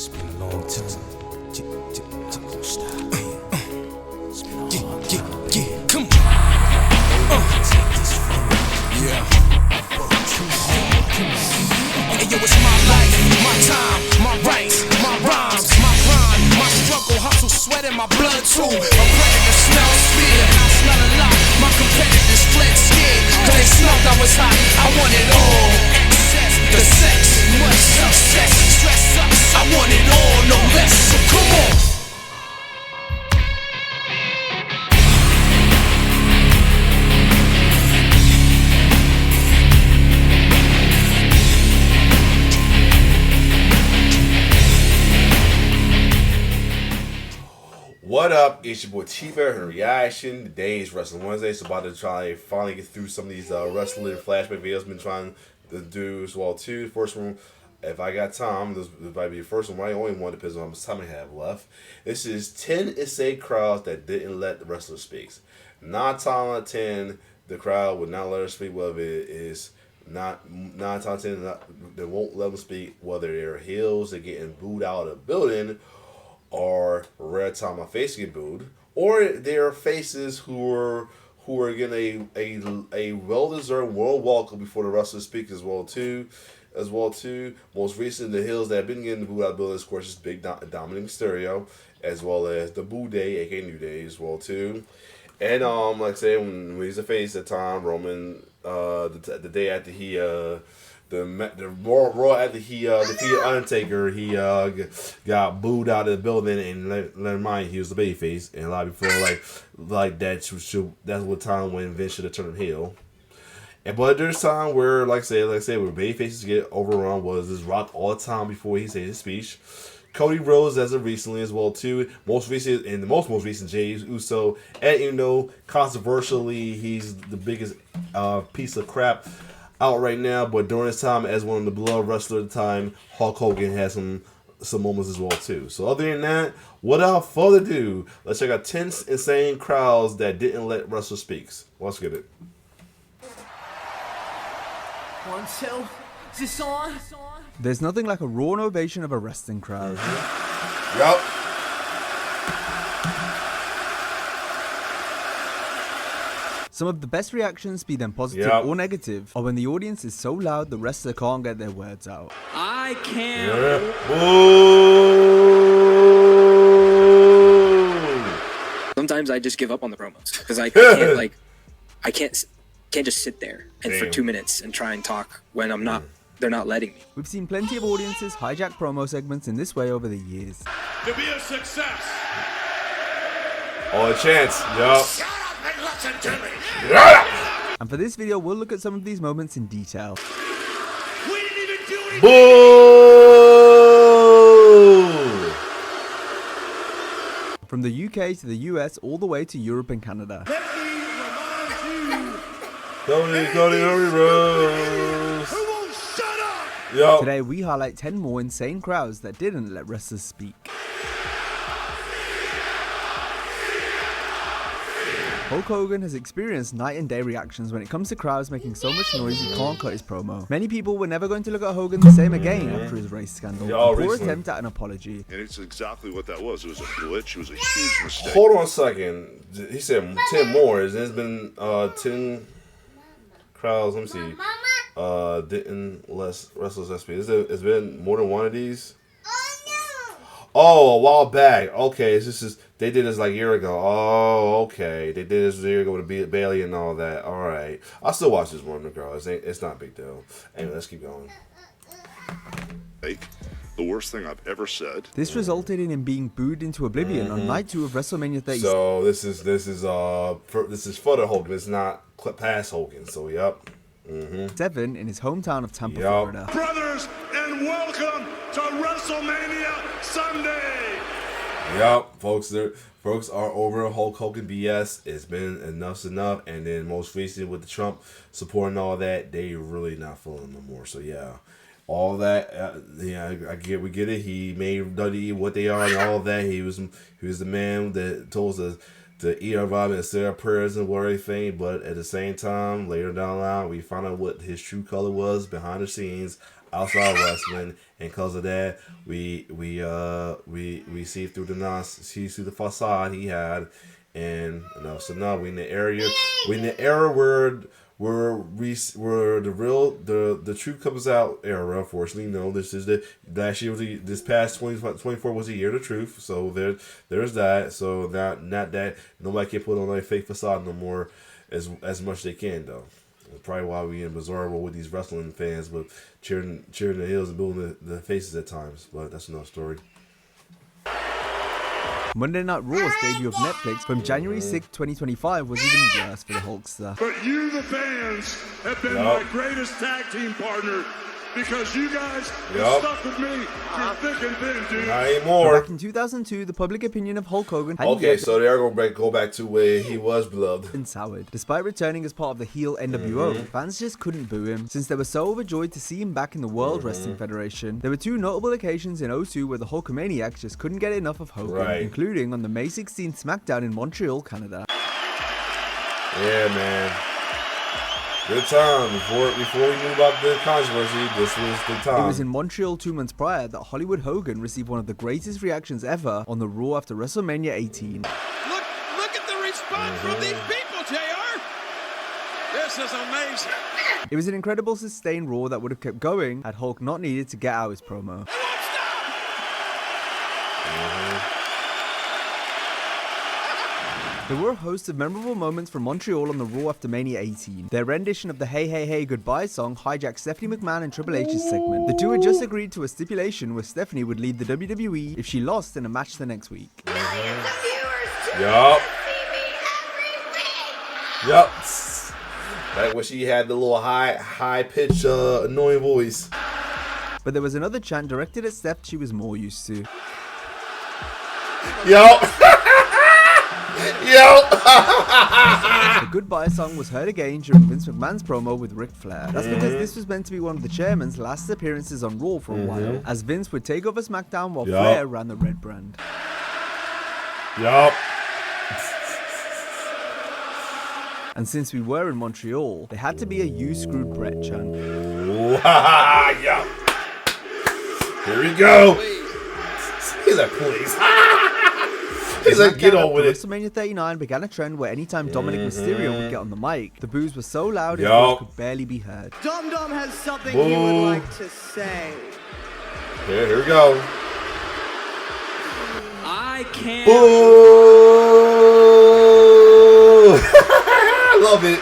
It's been a long time. I'm gonna stop. It's been a long time. Yeah, come on. Take this from me. Yeah. Hey, yo, it's my life, my time, my rights, my rhymes, my grind, my struggle, hustle, sweat in my blood too. A predator smells fear, and I smell a lot. My competitors fled scared, cause they smelled I was hot. I want it all. Excess, the sex, much success, stress sucks. I want it all, no less. So come on. What up? It's your boy T-Bear and Reaction. Today is Wrestling Wednesday, so about to try finally get through some of these wrestling flashback videos I've been trying to do as well too. The first one, if I got time, this might be the first one. I only one depends on how much time I have left. This is 10 insane crowds that didn't let the wrestler speak. 9 times out of 10, the crowd would not let her speak. Whether it is not 9 times out of 10, they won't let them speak. Whether they're heels, they're getting booed out of the building, or rare time my face get booed, or there are faces who are getting a well-deserved world welcome before the wrestlers speak as well too. Most recent, the heels that have been getting booed out of the building, of course, is Big Dominic Mysterio, as well as the Boo Day, aka New Day, as well too. And like I said, when he's a face at the time, Roman, the day after he the Raw after he defeated Undertaker, he got booed out of the building, and let mind he was the babyface, and a lot of people like that's what time when Vince should have turned him heel. And but there's time where like I said, where babyfaces get overrun was this Rock all the time before he said his speech. Cody Rhodes as of recently as well too. Most recent Jey Uso, and you know controversially he's the biggest piece of crap out right now, but during his time as one of the beloved wrestlers at the time, Hulk Hogan has some moments as well too. So other than that, without further ado, let's check out 10 insane crowds that didn't let wrestlers speak. Let's get it. 1, 2, is this on? There's nothing like a raw ovation of a wrestling crowd. Yup. Some of the best reactions, be them positive or negative, are when the audience is so loud the wrestler can't get their words out. I can't. Sometimes I just give up on the promos because I can't I can't just sit there and for 2 minutes and try and talk when I'm not. They're not letting me. We've seen plenty of audiences hijack promo segments in this way over the years. To be a success. Oh, a chance. Yup. Shut up and listen to me. And for this video, we'll look at some of these moments in detail. We didn't even do anything. Boo! From the UK to the US, all the way to Europe and Canada. Let me remind you. Cody Rhodes. Who won't shut up? Yup. Today, we highlight 10 more insane crowds that didn't let wrestlers speak. Hulk Hogan has experienced night and day reactions when it comes to crowds making so much noise he can't cut his promo. Many people were never going to look at Hogan the same again after his race scandal. A poor attempt at an apology. And it's exactly what that was. It was a glitch. It was a huge mistake. Hold on a second. He said 10 more. There's been 10 crowds. Let me see. Didn't let wrestlers speak. It's been more than one of these. Oh, a while back. Okay, they did this like a year ago. Oh, okay. They did this a year ago with Bailey and all that. All right. I still watch this one, girl. It's not a big deal. Anyway, let's keep going. The worst thing I've ever said. This resulted in him being booed into oblivion on night 2 of WrestleMania 30. So this is for the Hogan. It's not past Hogan. So yep. 7 in his hometown of Tampa, Florida. Brothers, and welcome to WrestleMania Sunday. Yup, folks are over Hulk Hogan BS. It's been enough's enough. And then most recently with the Trump support and all that, they really not feeling no more. So yeah, all that. We get it. He made WWE what they are and all that. He was the man that told us the ER vibe and Sarah prayers and everything, but at the same time, later down the line, we found out what his true color was behind the scenes outside wrestling, and because of that, we see through the facade he had, and so now we in the era where the truth comes out era. Unfortunately, this is last year this past 2024 was the year of the truth. So there's that. So not that nobody can put on a fake facade no more as much they can though. That's probably why we in bizarre with these wrestling fans, but cheering the heels and building the faces at times. But that's another story. Monday Night Raw's debut of Netflix from January 6, 2025 was even worse for the Hulkster. But you, the fans, have been my greatest tag team partner because you guys have stuck with me through thick and thin, dude. Not anymore. Back in 2002, the public opinion of Hulk Hogan had so they're going to go back to where he was beloved. and soured. Despite returning as part of the heel NWO, fans just couldn't boo him, since they were so overjoyed to see him back in the World Wrestling Federation. There were two notable occasions in 2002 where the Hulkamaniacs just couldn't get enough of Hogan, including on the May 16th SmackDown in Montreal, Canada. Yeah, man. Good time. Before we knew about the controversy, this was the time. It was in Montreal 2 months prior that Hollywood Hogan received one of the greatest reactions ever on the Raw after WrestleMania 18. Look at the response from these people, JR. This is amazing. It was an incredible sustained Raw that would have kept going had Hulk not needed to get out his promo. There were a host of memorable moments from Montreal on the Raw after Mania 18. Their rendition of the Hey Hey Hey Goodbye song hijacked Stephanie McMahon and Triple H's segment. The two had just agreed to a stipulation where Stephanie would leave the WWE if she lost in a match the next week. Yup. Like when she had the little high pitch annoying voice. But there was another chant directed at Steph she was more used to. Yup. The Goodbye song was heard again during Vince McMahon's promo with Ric Flair. That's because this was meant to be one of the chairman's last appearances on Raw for a while, as Vince would take over SmackDown while Flair ran the red brand. And since we were in Montreal, there had to be a "You Screwed Brett" chant. Here we go. He's like, please. He's like, get on with it. WrestleMania 39 began a trend where anytime Dominic Mysterio would get on the mic, the boos were so loud his voice could barely be heard. Dum Dum has something he would like to say. Here we go. I can't. Boo! I love it.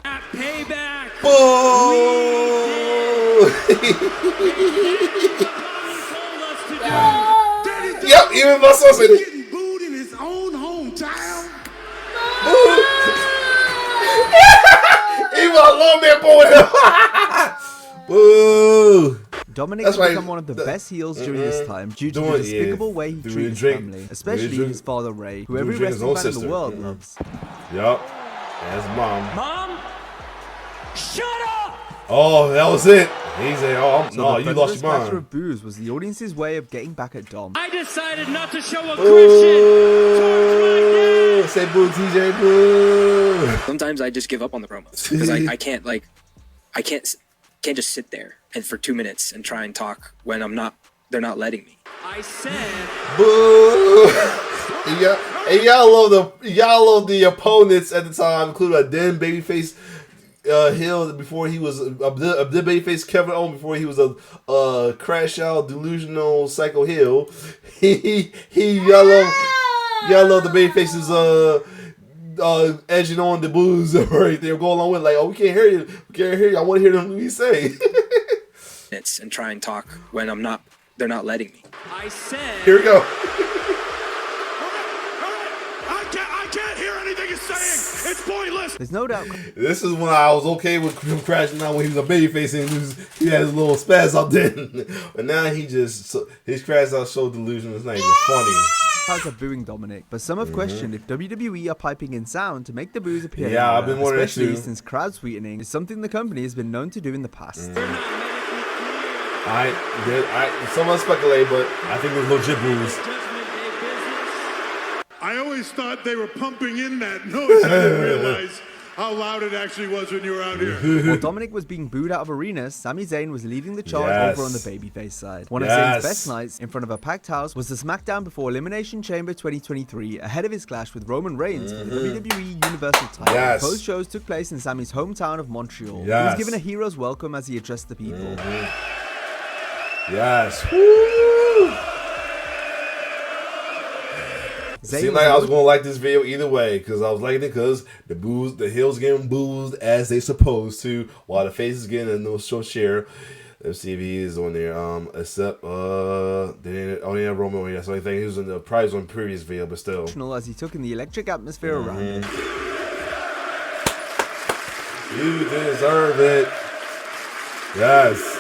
At payback. Boo! Yep, even my son said it. Even a little bit boy. Boo! Dominic has become one of the best heels during this time due to the despicable way he treated his family, especially his father Ray, who every wrestling fan in the world loves. Yup. That's mom. Mom, shut up! Oh, that was it. He said, "Oh, So no, the you lost your clatter mind." of boos was the audience's way of getting back at Dom. I decided not to show Boo! aggression. Say boo, TJ, boo. Sometimes I just give up on the promos because I can't just sit there and for 2 minutes and try and talk when they're not letting me. I said, boo. And y'all love the opponents at the time, including a then babyface Hill before he was the babyface Kevin Owens before he was a crash out delusional psycho Hill. Y'all love the babyfaces edging on the boos right there, going along with like, oh, we can't hear you, I want to hear them he say. And try and talk when they're not letting me. I said. Here we go. I can't hear anything he's saying. It's pointless. There's no doubt. This is when I was okay with him crashing out when he was a babyface and he had his little spaz out then. But now his crash out so delusional, it's not even funny. Fans are booing Dominic, but some have questioned if WWE are piping in sound to make the boos appear. Yeah, I've been wondering especially too. since crowd sweetening is something the company has been known to do in the past. Someone speculate, but I think it was legit boos. I I always thought they were pumping in that noise. I didn't realize how loud it actually was when you were out here. While Dominic was being booed out of arenas, Sami Zayn was leading the charge over on the babyface side. One of Zayn's best nights in front of a packed house was the SmackDown before Elimination Chamber 2023, ahead of his clash with Roman Reigns for the WWE Universal title. Both shows took place in Sami's hometown of Montreal. He was given a hero's welcome as he addressed the people. Woo! Seemed like I was gonna like this video either way, because I was liking it because the heels getting boozed as they supposed to, while the face is getting a little short share. Let's see if he is on there. Except Roman. That's the only thing. He was in the prize on previous video, but still. As he took in the electric atmosphere around him. You deserve it. Yes.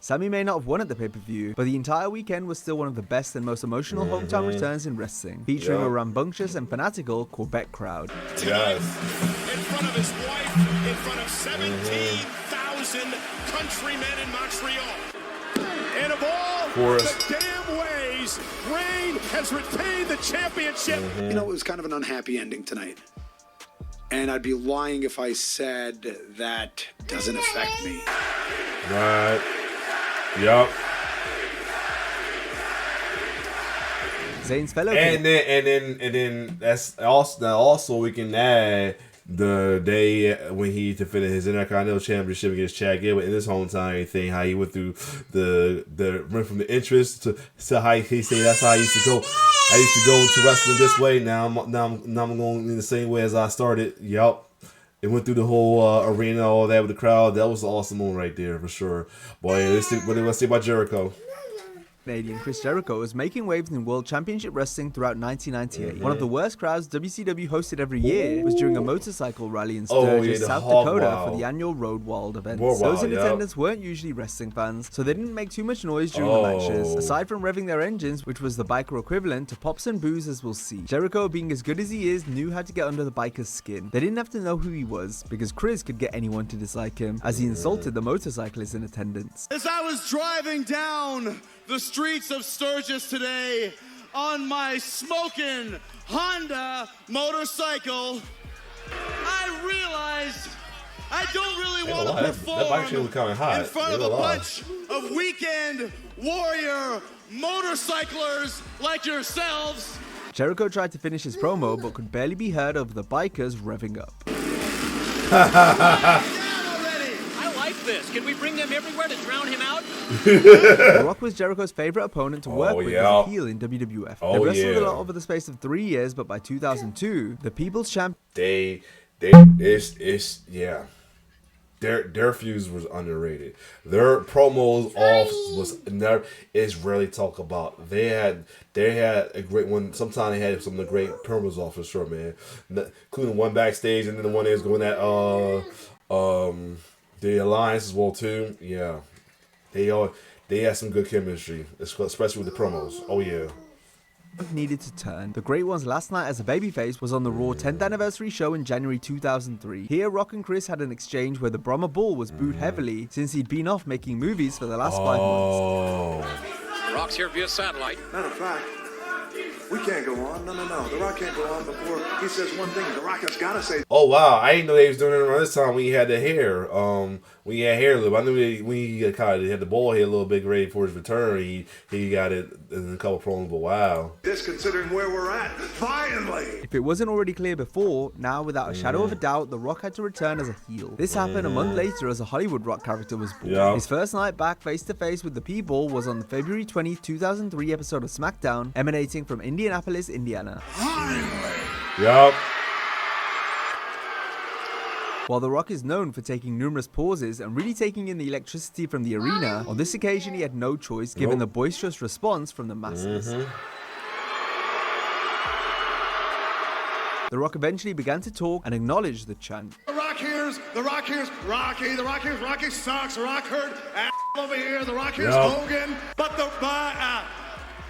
Sami may not have won at the pay-per-view, but the entire weekend was still one of the best and most emotional hometown returns in wrestling, featuring a rambunctious and fanatical Quebec crowd. Yes. In front of his wife, in front of 17,000 countrymen in Montreal. And of all the damn ways, Reign has retained the championship. You know, it was kind of an unhappy ending tonight. And I'd be lying if I said that doesn't affect me. Right. Yup. Zayn's fellow and then that's also we can add the day when he defended his Intercontinental Championship against Chad Gable in his hometown thing, how he went through the went from the interest to how he said that's how I used to go. I used to go to wrestling this way. Now I'm going in the same way as I started. Yup. It went through the whole arena, all that with the crowd. That was an awesome moment right there, for sure. Boy, let's see, what do you say about Jericho? Canadian Chris Jericho was making waves in World Championship Wrestling throughout 1998. One of the worst crowds WCW hosted every year was during a motorcycle rally in Sturgis, South Dakota for the annual Road Wild events. Those in attendance weren't usually wrestling fans, so they didn't make too much noise during the matches, aside from revving their engines, which was the biker equivalent to pops and boos, as we'll see. Jericho, being as good as he is, knew how to get under the biker's skin. They didn't have to know who he was, because Chris could get anyone to dislike him, as he insulted the motorcyclists in attendance. As I was driving down the streets of Sturgis today on my smoking Honda motorcycle, I realized I don't really want to perform in front of a bunch of weekend warrior motorcyclers like yourselves. Jericho tried to finish his promo, but could barely be heard over the bikers revving up. This. Can we bring them everywhere to drown him out? The Rock was Jericho's favorite opponent to work with as a heel in WWF. They wrestled a lot over the space of 3 years, but by 2002, the People's Champ. Their fuse was underrated. Their promos is rarely talked about. They had a great one. Sometimes they had some of the great promos off for sure, man. Including one backstage and then the one that was going at the Alliance as well too. Yeah, they had some good chemistry, especially with the promos. Oh yeah. Needed to turn. The Great One's last night as a babyface was on the Raw 10th anniversary show in January 2003. Here, Rock and Chris had an exchange where the Brahma Bull was booed heavily since he'd been off making movies for the last 5 months. Rock's here via satellite. Matter of fact, we can't go on. No. The Rock can't go on before he says one thing. The Rock has got to say. Oh, wow. I didn't know they was doing it around this time when he had the hair. When he had hair lip. I knew when he had the ball head a little bit ready for his return. He got it in a couple promos, but wow. This considering where we're at. Finally. If it wasn't already clear before, now without a shadow of a doubt, The Rock had to return as a heel. This happened a month later as a Hollywood Rock character was born. Yeah. His first night back face-to-face with the people was on the February 20, 2003 episode of SmackDown, emanating from Indianapolis, Indiana. Yup. While The Rock is known for taking numerous pauses and really taking in the electricity from the arena, on this occasion he had no choice given the boisterous response from the masses. The Rock eventually began to talk and acknowledged the chant. The Rock hears, Rocky, Rocky sucks, Rock hurt, over here, the Rock hears Hogan, but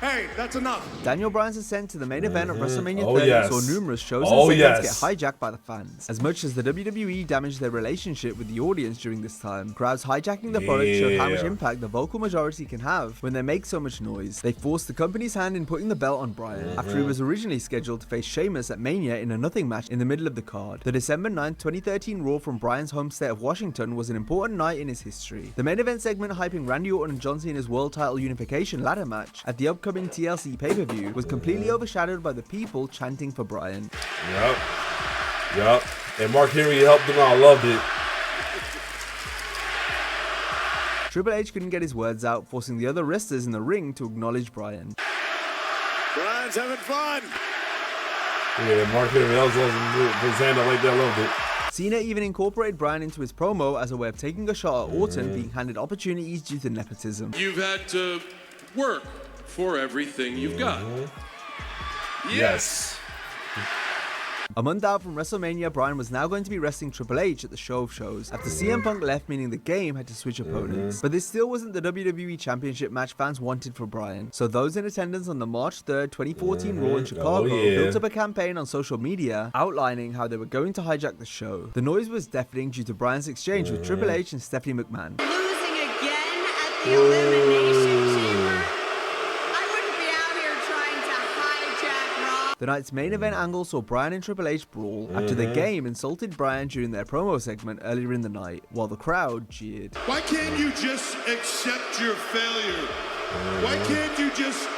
Hey, that's enough. Daniel Bryan's ascent to the main event of WrestleMania 30 yes. saw numerous shows Oh, and segments yes. get hijacked by the fans. As much as the WWE damaged their relationship with the audience during this time, crowds hijacking the product showed how much impact the vocal majority can have when they make so much noise. They forced the company's hand in putting the belt on Bryan after he was originally scheduled to face Sheamus at Mania in a nothing match in the middle of the card. The December 9, 2013 Raw from Bryan's home state of Washington was an important night in his history. The main event segment hyping Randy Orton and John Cena's world title unification ladder match at the upcoming TLC pay-per-view was completely overshadowed by the people chanting for Bryan. Yup. And Mark Henry helped them out. I loved it. Triple H couldn't get his words out, forcing the other wrestlers in the ring to acknowledge Bryan. Bryan's having fun. Yeah, Mark Henry put his hand up like that. I loved it. Cena even incorporated Bryan into his promo as a way of taking a shot at Orton being handed opportunities due to nepotism. You've had to work for everything you've got. Yes. A month out from WrestleMania, Bryan was now going to be wrestling Triple H at the Show of Shows after CM Punk left, meaning the game had to switch opponents. But this still wasn't the WWE Championship match fans wanted for Bryan. So those in attendance on the March 3rd, 2014 Raw in Chicago built up a campaign on social media outlining how they were going to hijack the show. The noise was deafening due to Bryan's exchange with Triple H and Stephanie McMahon. Losing again at the Elimination Chamber? I wouldn't be out here trying to hijack Raw. The night's main event angle saw Bryan and Triple H brawl after the game insulted Bryan during their promo segment earlier in the night, while the crowd cheered. Why can't you just accept your failure? Why can't you just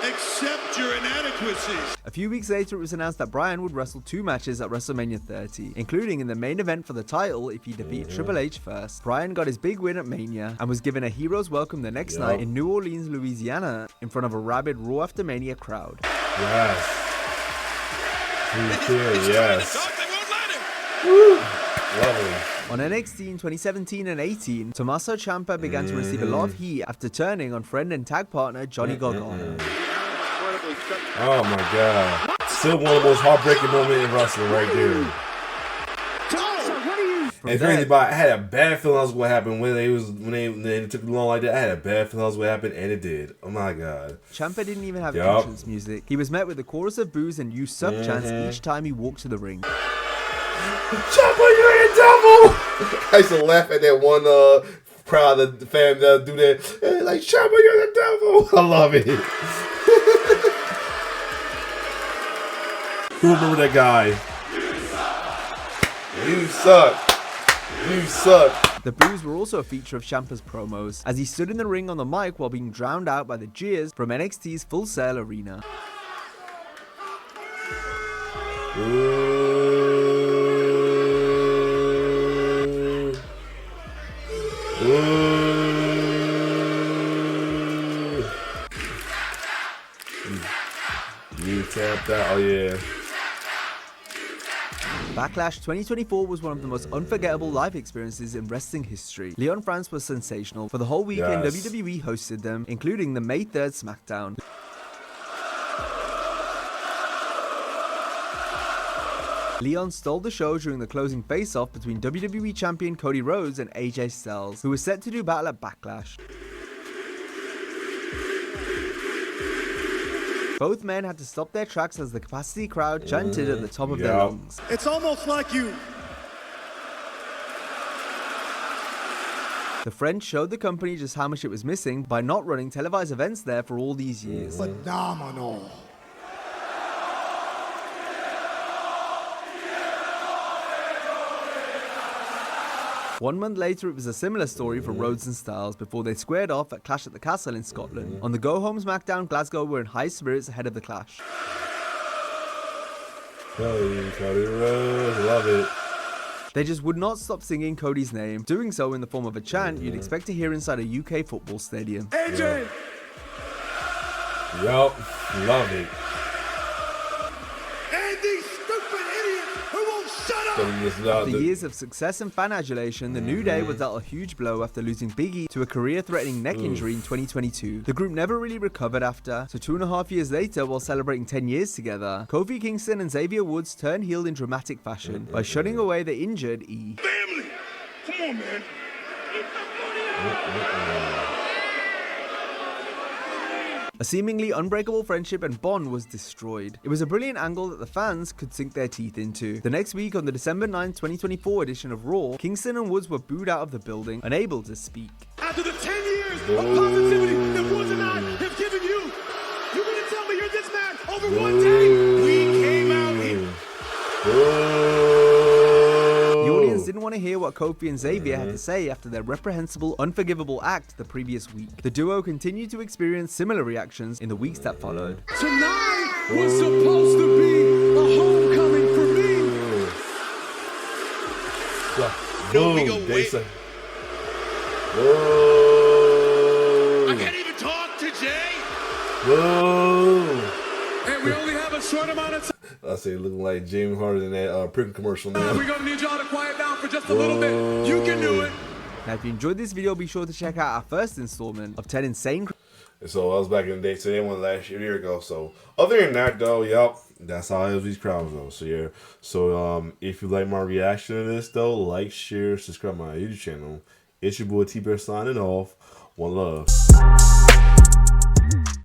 accept your inadequacies? A few weeks later, it was announced that Bryan would wrestle 2 matches at WrestleMania 30, including in the main event for the title if he defeated Triple H first. Bryan got his big win at Mania and was given a hero's welcome the next night in New Orleans, Louisiana, in front of a rabid Raw After Mania crowd. Yes. Yes. Woo. Lovely. On NXT in 2017 and 18, Tommaso Ciampa began to receive a lot of heat after turning on friend and tag partner Johnny Gargano. Oh my God. Still one of the most heartbreaking moments in wrestling right there. And crazy about, I had a bad feeling that was what happened when they took it long like that. I had a bad feeling that was what happened, and it did. Oh my God. Ciampa didn't even have entrance music. He was met with a chorus of boos and "You suck" chants each time he walked to the ring. Ciampa, you're a devil! I used to laugh at that one crowd of the fan that do that. Like, Ciampa, you're the devil! I love it. Who remember that guy? You suck. You suck. The boos were also a feature of Ciampa's promos, as he stood in the ring on the mic while being drowned out by the jeers from NXT's Full Sail Arena. You tapped out. Oh yeah. Backlash 2024 was one of the most unforgettable live experiences in wrestling history. Leon France was sensational. For the whole weekend, WWE hosted them, including the May 3rd SmackDown. Leon stole the show during the closing face-off between WWE Champion Cody Rhodes and AJ Styles, who was set to do battle at Backlash. Both men had to stop their tracks as the capacity crowd chanted at the top of their lungs. It's almost like you. The French showed the company just how much it was missing by not running televised events there for all these years. Phenomenal. 1 month later, it was a similar story for Rhodes and Styles before they squared off at Clash at the Castle in Scotland. On the go-home SmackDown, Glasgow were in high spirits ahead of the clash. Cody Rhodes, love it. They just would not stop singing Cody's name, doing so in the form of a chant you'd expect to hear inside a UK football stadium. AJ! Yup, love it. And these stupid idiots who won't shut up! After years of success and fan adulation, the New Day was dealt a huge blow after losing Big E to a career-threatening neck injury in 2022. The group never really recovered after, so 2.5 years later, while celebrating 10 years together, Kofi Kingston and Xavier Woods turned heel in dramatic fashion by shutting away the injured E. Family! Come on, man. A seemingly unbreakable friendship and bond was destroyed. It was a brilliant angle that the fans could sink their teeth into. The next week, on the December 9, 2024 edition of Raw, Kingston and Woods were booed out of the building, unable to speak. After the 10 years of positivity that Woods and I have given you, you're going to tell me you're this man over one day? We came out here. The audience didn't want to hear what Kofi and Xavier had to say after their reprehensible, unforgivable act the previous week. The duo continued to experience similar reactions in the weeks that followed. Tonight was supposed to be a homecoming for me. Boom, Jason. I can't even talk to Jay. And we only have a short amount of time. I say looking like James Harden in that Prickle commercial now. We're going to need y'all to quiet down for just a little bit. You can do it. Now, if you enjoyed this video, be sure to check out our first installment of 10 insane. So I was back in the day, so they won last year, a year ago. So other than that, though, yep, that's how it is these crowds though. So yeah, so if you like my reaction to this though, like, share, subscribe to my YouTube channel. It's your boy T-Bear signing off. One love.